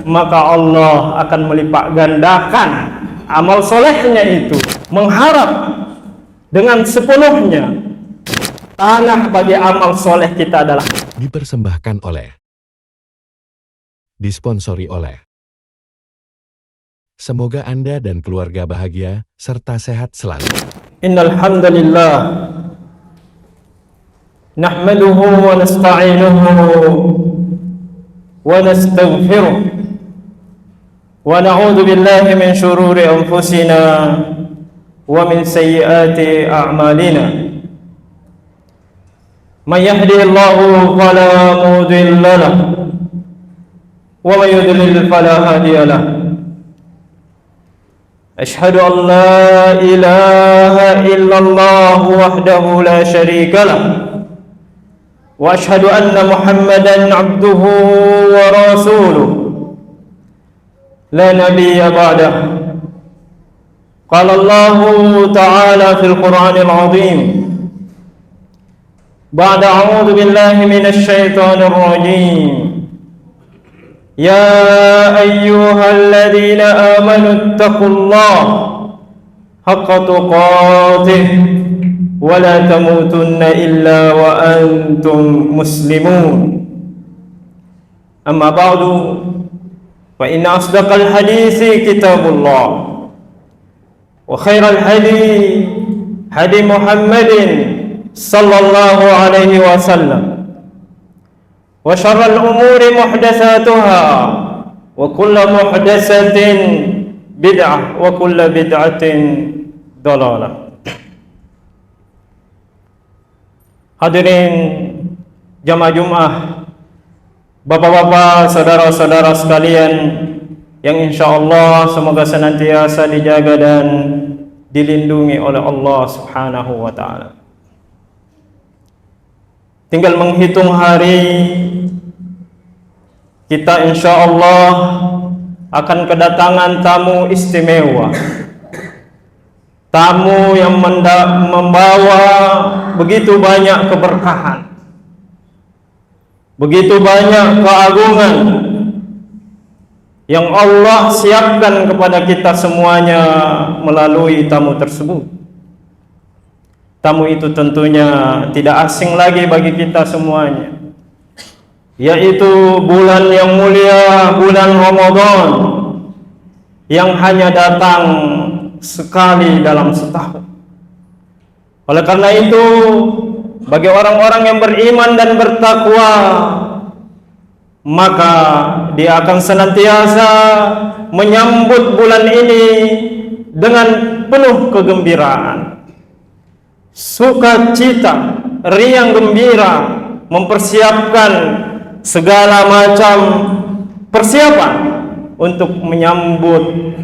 maka Allah akan melipat gandakan amal solehnya itu. Mengharap dengan sepenuhnya tanah bagi amal soleh kita adalah dipersembahkan oleh, disponsori oleh. Semoga Anda dan keluarga bahagia serta sehat selalu. Innal hamdalillah nahmaduhu wa nasta'inuhu wa nastaghfiruh wa na'udzu billahi min shururi anfusina wa min sayyiati a'malina. Man yahdihillahu fala mudilla lahu wa man yudlil fala hadiya lahu. Ashhadu an la ilaha illallah wahdahu la syarika lah wa ashhadu anna Muhammadan abduhu wa rasuluh la nabiyya ba'dah. Qala Allah ta'ala fil Qur'anil 'azim ba'da a'udzu billahi minasy syaithanir rajim. Ya ayyuhalladzina amanu taqullaha haqqa tuqatih wa la tamutunna illa wa antum muslimun. Amma ba'du, fa inna asdaqal hadithi kitabullah wa khairal hadi hadi Muhammadin sallallahu alaihi wasallam wa syarral umuri muhdatsatuha wa kullu muhdatsatin bid'ah wa kullu bid'atin dhalalah. Hadirin jamaah Jumat, bapak-bapak, saudara-saudara sekalian yang insyaallah semoga senantiasa dijaga dan dilindungi oleh Allah Subhanahu wa taala. Tinggal menghitung hari, kita insya Allah akan kedatangan tamu istimewa, tamu yang membawa begitu banyak keberkahan, begitu banyak keagungan yang Allah siapkan kepada kita semuanya melalui tamu tersebut. Tamu itu tentunya tidak asing lagi bagi kita semuanya, yaitu bulan yang mulia, bulan Ramadan, yang hanya datang sekali dalam setahun. Oleh karena itu, bagi orang-orang yang beriman dan bertakwa, maka dia akan senantiasa menyambut bulan ini dengan penuh kegembiraan, sukacita, riang gembira, mempersiapkan segala macam persiapan untuk menyambut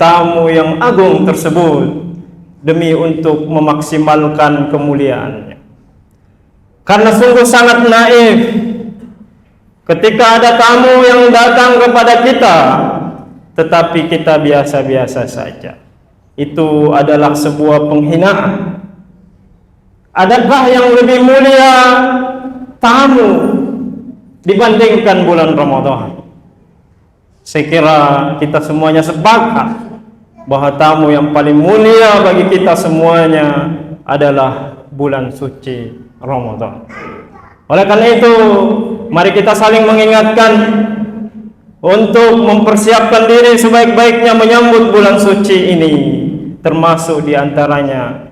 tamu yang agung tersebut demi untuk memaksimalkan kemuliaannya. Karena sungguh sangat naif ketika ada tamu yang datang kepada kita tetapi kita biasa-biasa saja. Itu adalah sebuah penghinaan. Adakah yang lebih mulia tamu dibandingkan bulan Ramadan? Saya kira kita semuanya sepakat bahwa tamu yang paling mulia bagi kita semuanya adalah bulan suci Ramadan. Oleh karena itu, mari kita saling mengingatkan untuk mempersiapkan diri sebaik-baiknya menyambut bulan suci ini, termasuk diantaranya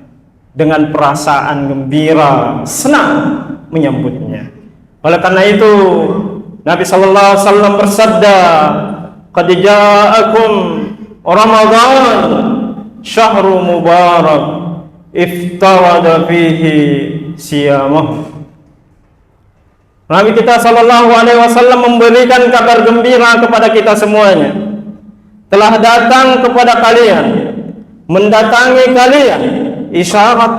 dengan perasaan gembira, senang menyambutnya. Oleh karena itu, Nabi sallallahu alaihi wasallam bersabda, "Qad ja'akum Ramadan syahrul mubarak iftarada fihi siyamah." Nabi kita sallallahu alaihi wasallam memberikan kabar gembira kepada kita semuanya. Telah datang kepada kalian, mendatangi kalian isyarat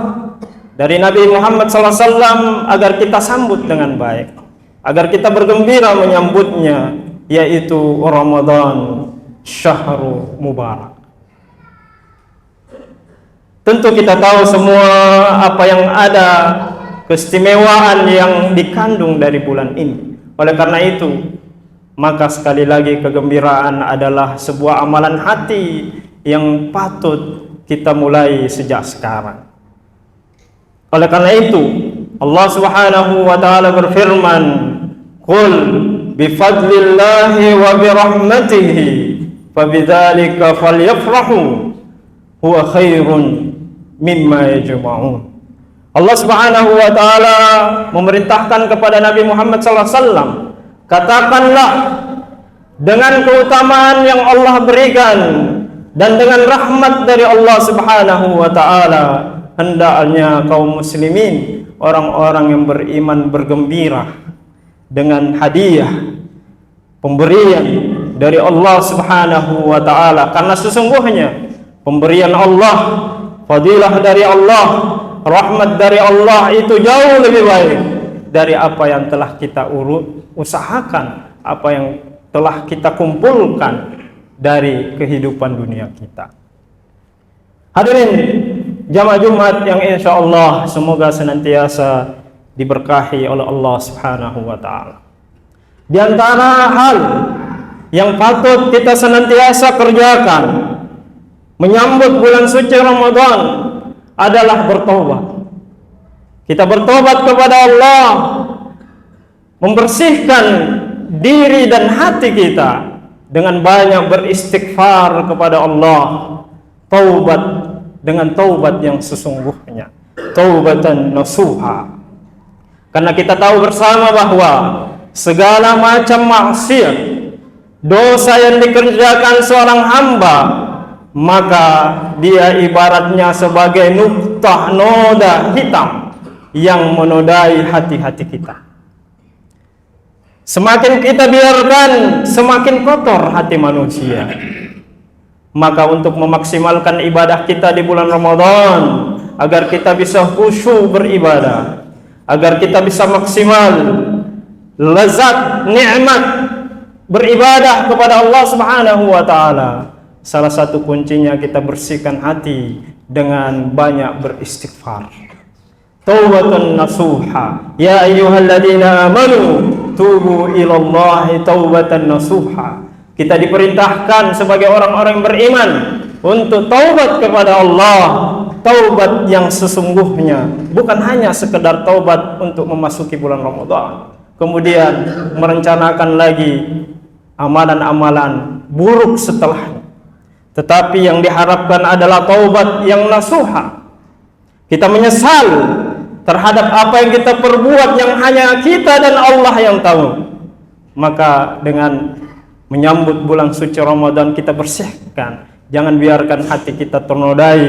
dari Nabi Muhammad SAW agar kita sambut dengan baik, agar kita bergembira menyambutnya, yaitu Ramadan syahrul mubarak. Tentu kita tahu semua apa yang ada, keistimewaan yang dikandung dari bulan ini. Oleh karena itu, maka sekali lagi kegembiraan adalah sebuah amalan hati yang patut kita mulai sejak sekarang. Oleh karena itu Allah Subhanahu wa taala berfirman, "Qul bifadlillahi wa birahmatihi fabidzalika falyafrahu huwa khairun mimma yajma'un." Allah Subhanahu wa taala memerintahkan kepada Nabi Muhammad sallallahu alaihi wasallam, katakanlah, dengan keutamaan yang Allah berikan dan dengan rahmat dari Allah Subhanahu wa taala, hendaknya kaum muslimin, orang-orang yang beriman, bergembira dengan hadiah, pemberian dari Allah Subhanahu wa taala, karena sesungguhnya pemberian Allah, fadilah dari Allah, rahmat dari Allah itu jauh lebih baik dari apa yang telah kita usahakan, apa yang telah kita kumpulkan dari kehidupan dunia kita. Hadirin jamaah Jumat yang insya Allah semoga senantiasa diberkahi oleh Allah Subhanahu wa taala. Di antara hal yang patut kita senantiasa kerjakan menyambut bulan suci Ramadan adalah bertobat. Kita bertobat kepada Allah, membersihkan diri dan hati kita dengan banyak beristighfar kepada Allah, taubat dengan taubat yang sesungguhnya, taubatan nasuha. Karena kita tahu bersama bahwa segala macam maksiat, dosa yang dikerjakan seorang hamba, maka dia ibaratnya sebagai nuktah noda hitam yang menodai hati-hati kita. Semakin kita biarkan, semakin kotor hati manusia. Maka untuk memaksimalkan ibadah kita di bulan Ramadan, agar kita bisa khusyuk beribadah, agar kita bisa maksimal lezat nikmat beribadah kepada Allah Subhanahu wa taala, salah satu kuncinya kita bersihkan hati dengan banyak beristighfar. Taubatan nasuha. Ya ayyuhalladzina amanu tubu ilallahi taubatan nasuha. Kita diperintahkan sebagai orang-orang beriman untuk taubat kepada Allah, taubat yang sesungguhnya, bukan hanya sekedar taubat untuk memasuki bulan Ramadan kemudian merencanakan lagi amalan-amalan buruk setelahnya, tetapi yang diharapkan adalah taubat yang nasuha. Kita menyesal terhadap apa yang kita perbuat yang hanya kita dan Allah yang tahu. Maka dengan menyambut bulan suci Ramadan kita bersihkan. Jangan biarkan hati kita ternodai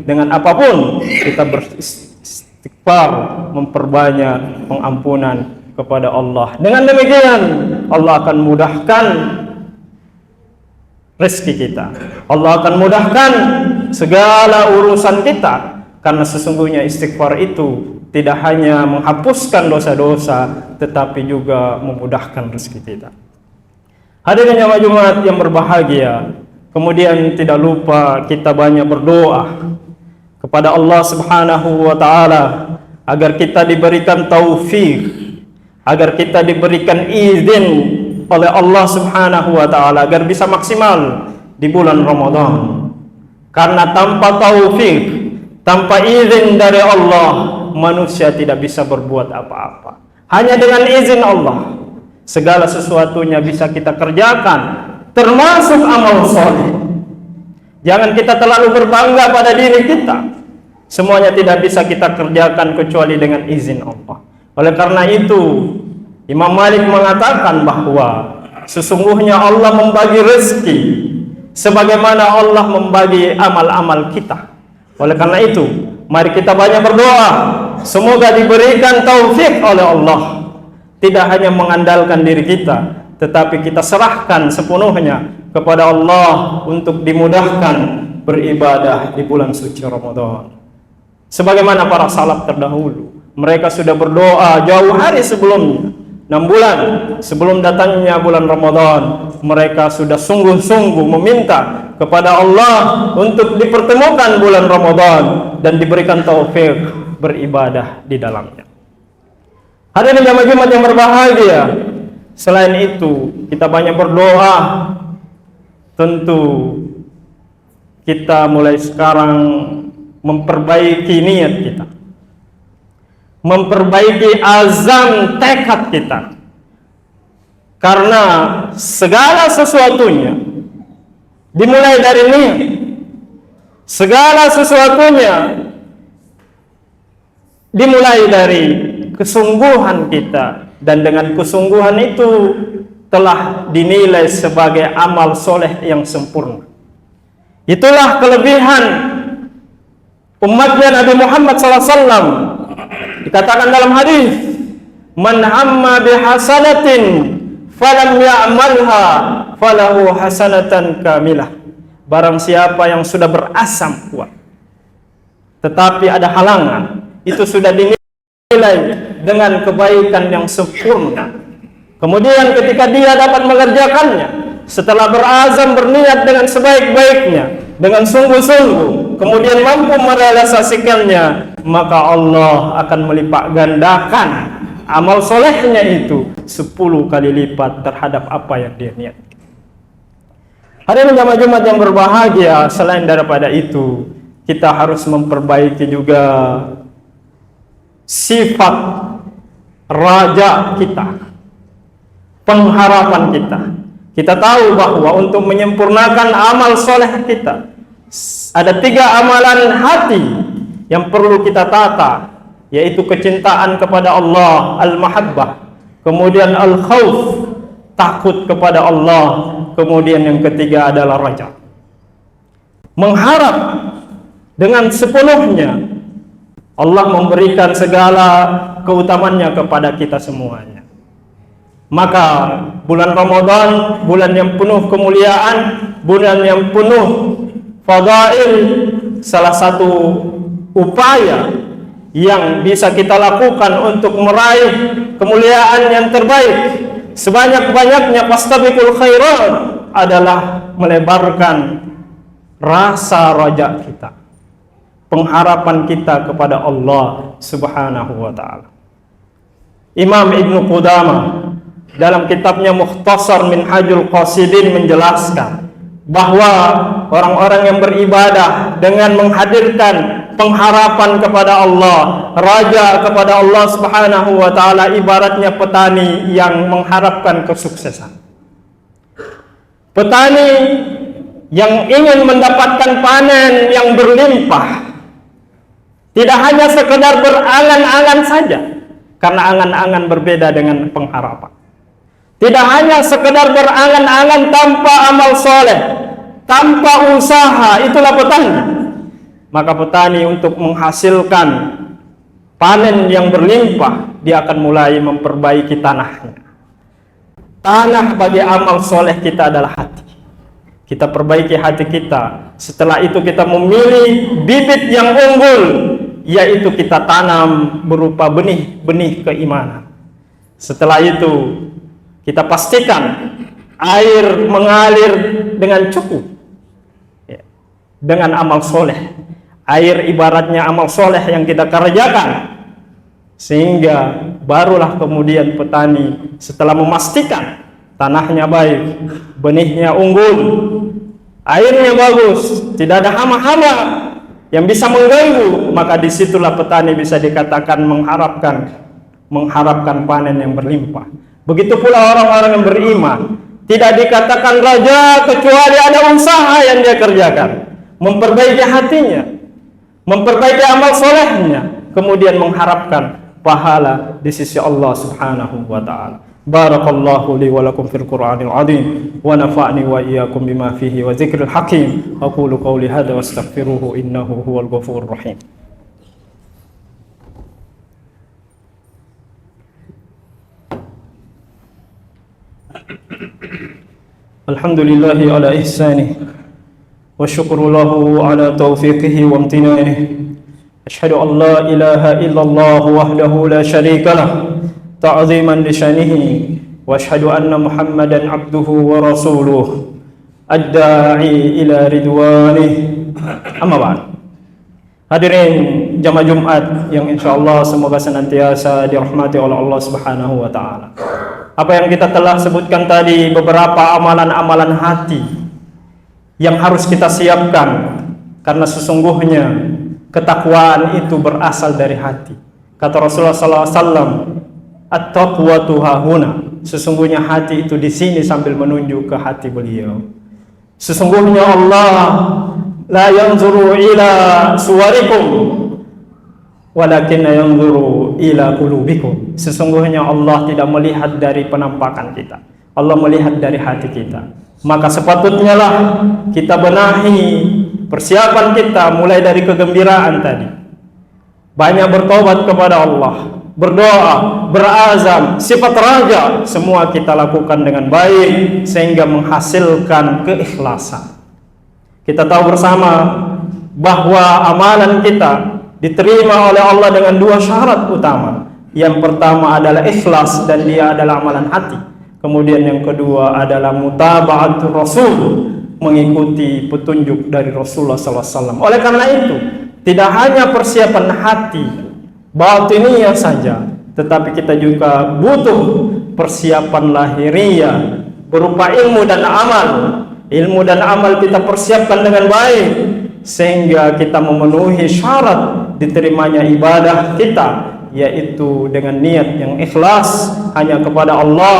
dengan apapun. Kita beristighfar, memperbanyak pengampunan kepada Allah. Dengan demikian Allah akan mudahkan rezeki kita. Allah akan mudahkan segala urusan kita. Karena sesungguhnya istighfar itu tidak hanya menghapuskan dosa-dosa, tetapi juga memudahkan rezeki kita. Hadirin jamaah Jumat yang berbahagia, kemudian tidak lupa kita banyak berdoa kepada Allah Subhanahu wa taala agar kita diberikan taufik, agar kita diberikan izin oleh Allah Subhanahu wa taala agar bisa maksimal di bulan Ramadan. Karena tanpa taufik, tanpa izin dari Allah, manusia tidak bisa berbuat apa-apa. Hanya dengan izin Allah, segala sesuatunya bisa kita kerjakan, termasuk amal soleh. Jangan kita terlalu berbangga pada diri kita. Semuanya tidak bisa kita kerjakan kecuali dengan izin Allah. Oleh karena itu, Imam Malik mengatakan bahwa sesungguhnya Allah membagi rezeki sebagaimana Allah membagi amal-amal kita. Oleh karena itu, mari kita banyak berdoa, semoga diberikan taufik oleh Allah. Tidak hanya mengandalkan diri kita, tetapi kita serahkan sepenuhnya kepada Allah untuk dimudahkan beribadah di bulan suci Ramadan. Sebagaimana para salaf terdahulu, mereka sudah berdoa jauh hari sebelumnya, 6 bulan sebelum datangnya bulan Ramadan, mereka sudah sungguh-sungguh meminta kepada Allah untuk dipertemukan bulan Ramadan dan diberikan taufik beribadah di dalamnya. Hadirin jamaah Jumat yang berbahagia, Selain itu, kita banyak berdoa. Tentu kita mulai sekarang memperbaiki niat kita, memperbaiki azam tekad kita, karena segala sesuatunya dimulai dari niat. Segala sesuatunya dimulai dari kesungguhan kita, dan dengan kesungguhan itu telah dinilai sebagai amal soleh yang sempurna. Itulah kelebihan umatnya Nabi Muhammad SAW. Dikatakan dalam hadis, man hamma bihasanatin falam ya'malha falahu hasanatan kamilah. Barang siapa yang sudah berasam kuat tetapi ada halangan, itu sudah dinilai dengan kebaikan yang sempurna. Kemudian ketika dia dapat mengerjakannya, setelah berazam berniat dengan sebaik-baiknya, dengan sungguh-sungguh, kemudian mampu merealisasikannya, maka Allah akan melipat gandakan amal solehnya itu 10 kali lipat terhadap apa yang dia niat. Hadirin jamaah Jumat yang berbahagia, selain daripada itu, kita harus memperbaiki juga sifat raja kita, pengharapan kita. Kita tahu bahwa untuk menyempurnakan amal soleh kita, ada 3 amalan hati yang perlu kita tata, yaitu kecintaan kepada Allah, al-mahabbah, kemudian al-khauf, takut kepada Allah, kemudian yang ketiga adalah raja, mengharap dengan sepenuhnya Allah memberikan segala keutamaannya kepada kita semuanya. Maka bulan Ramadan, bulan yang penuh kemuliaan, bulan yang penuh fadail, salah satu upaya yang bisa kita lakukan untuk meraih kemuliaan yang terbaik sebanyak-banyaknya, fastabiqul khairat, adalah melebarkan rasa raja kita, pengharapan kita kepada Allah Subhanahu wa taala. Imam Ibnu Qudamah dalam kitabnya Mukhtasar Minhajul Qasidin menjelaskan bahwa orang-orang yang beribadah dengan menghadirkan pengharapan kepada Allah, raja kepada Allah Subhanahu wa taala, ibaratnya petani yang mengharapkan kesuksesan. Petani yang ingin mendapatkan panen yang berlimpah, tidak hanya sekedar berangan-angan saja, karena angan-angan berbeda dengan pengharapan. Tidak hanya sekedar berangan-angan tanpa amal soleh, tanpa usaha, itulah petani. Maka petani untuk menghasilkan panen yang berlimpah, dia akan mulai memperbaiki tanahnya. Tanah bagi amal soleh kita adalah hati. Kita perbaiki hati kita. Setelah itu kita memilih bibit yang unggul, yaitu kita tanam berupa benih-benih keimanan. Setelah itu kita pastikan air mengalir dengan cukup, dengan amal soleh. Air ibaratnya amal soleh yang kita kerjakan, sehingga barulah kemudian petani setelah memastikan tanahnya baik, benihnya unggul, airnya bagus, tidak ada hama-hama yang bisa mengganggu, maka disitulah petani bisa dikatakan mengharapkan panen yang berlimpah. Begitu pula orang-orang yang beriman, tidak dikatakan raja kecuali ada usaha yang dia kerjakan, memperbaiki hatinya, memperbaiki amal solehnya, kemudian mengharapkan pahala di sisi Allah Subhanahu wa taala. Barakallahu li wa lakum fil Qur'anil azim wa nafa'ni wa iyyakum bima fihi wa dzikril hakim. Aqulu qawli hadza wastaghfiruhu innahu huwal ghafurur rahim. Alhamdulillahi ala ihsanih wa syukru lahu ala taufiqihi wa amtinanih. Ashhadu an la ilaha illallah wahdahu la syarika lah ta'ziman li syanihi wa ashhadu anna Muhammadan abduhu wa rasuluh ad-da'i ila ridwanih. Amma ba'd. Hadirin jamaah Jumat yang insyaallah semoga senantiasa dirahmati oleh Allah Subhanahu wa taala. Apa yang kita telah sebutkan tadi, beberapa amalan-amalan hati yang harus kita siapkan, karena sesungguhnya ketakwaan itu berasal dari hati. Kata Rasulullah SAW, at-taqwatu hahuna, sesungguhnya hati itu di sini, sambil menunjuk ke hati beliau. Sesungguhnya Allah la yanzuru ila suwarikum walakin yanzuru ila qulubikum. Sesungguhnya Allah tidak melihat dari penampakan kita, Allah melihat dari hati kita. Maka sepatutnya lah kita benahi persiapan kita mulai dari kegembiraan tadi. Banyak bertobat kepada Allah, berdoa, berazam, sifat raja, semua kita lakukan dengan baik sehingga menghasilkan keikhlasan. Kita tahu bersama bahwa amalan kita diterima oleh Allah dengan dua syarat utama. Yang pertama adalah ikhlas, dan dia adalah amalan hati. Kemudian yang kedua adalah mutaba'atul Rasul, mengikuti petunjuk dari Rasulullah SAW. Oleh karena itu, tidak hanya persiapan hati batiniyah saja, tetapi kita juga butuh persiapan lahiriah berupa ilmu dan amal. Ilmu dan amal kita persiapkan dengan baik sehingga kita memenuhi syarat diterimanya ibadah kita, yaitu dengan niat yang ikhlas hanya kepada Allah,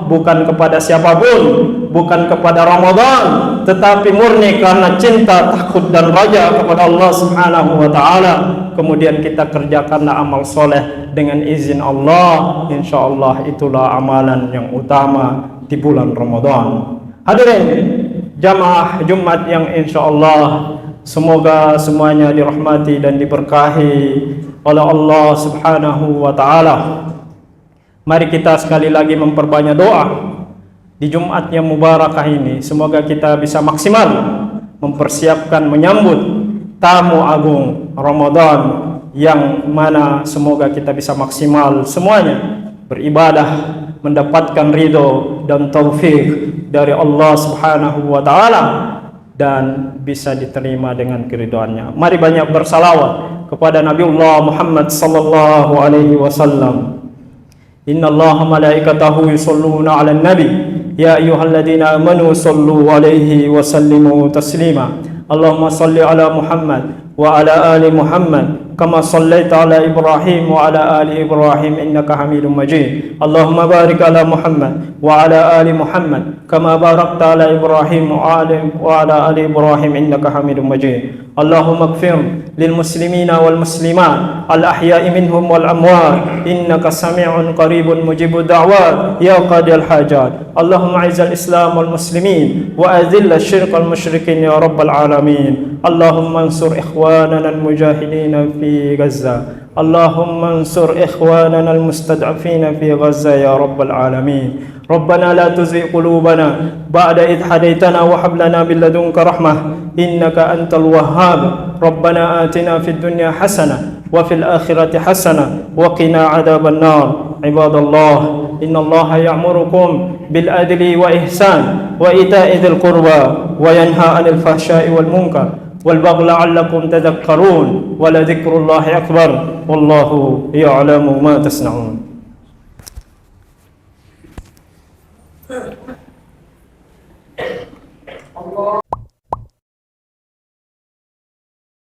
bukan kepada siapapun, bukan kepada Ramadan, tetapi murni karena cinta, takut dan raja kepada Allah Subhanahu wa taala. Kemudian kita kerjakanlah amal soleh dengan izin Allah. Insyaallah itulah amalan yang utama di bulan Ramadan. Hadirin jamaah Jumat yang insyaallah semoga semuanya dirahmati dan diberkahi oleh Allah Subhanahu wa taala. Mari kita sekali lagi memperbanyak doa di Jumat yang mubarakah ini. Semoga kita bisa maksimal mempersiapkan menyambut tamu agung Ramadan, yang mana semoga kita bisa maksimal semuanya beribadah, mendapatkan ridho dan taufik dari Allah Subhanahu wa taala, dan bisa diterima dengan keridhaannya. Mari banyak bersalawat kepada Nabiullah Muhammad sallallahu alaihi wasallam. Innallaha malaikatahu yusholluna 'alan nabi ya ayyuhalladzina amanu shollu 'alaihi wa sallimu taslima. Allahumma shalli 'ala Muhammad wa 'ala ali Muhammad kama shallaita 'ala Ibrahim wa 'ala ali Ibrahim innaka Hamidum Majid. Allahumma barik 'ala Muhammad wa 'ala ali Muhammad kama barakta 'ala Ibrahim wa 'ala ali Ibrahim innaka Hamidum Majid. Allahumma ighfir lil muslimina wal muslimat al ahya'i minhum wal amwat innaka sami'un qaribun mujibud da'wat ya qadiyal hajat. Allahumma izzal islam wal muslimin wa adhill asyirk wal musyrikin ya rabbal alamin. Allahumma ansur ikhwanana al mujahidin fi Gaza. Allahumma ansur ikhwanana al mustad'afin fi Gaza ya rabbal alamin. ربنا لا تزغ قلوبنا بعد إذ هديتنا وهب لنا من لدنك رحمة إنك أنت الوهاب. ربنا آتنا في الدنيا حسنة وفي الآخرة حسنة وقنا عذاب النار. عباد الله إن الله يأمركم بالعدل وإحسان وإيتاء ذي القربى وينهى عن الفحشاء والمنكر والبغي لعلكم تذكرون ولذكر الله أكبر والله يعلم ما تصنعون.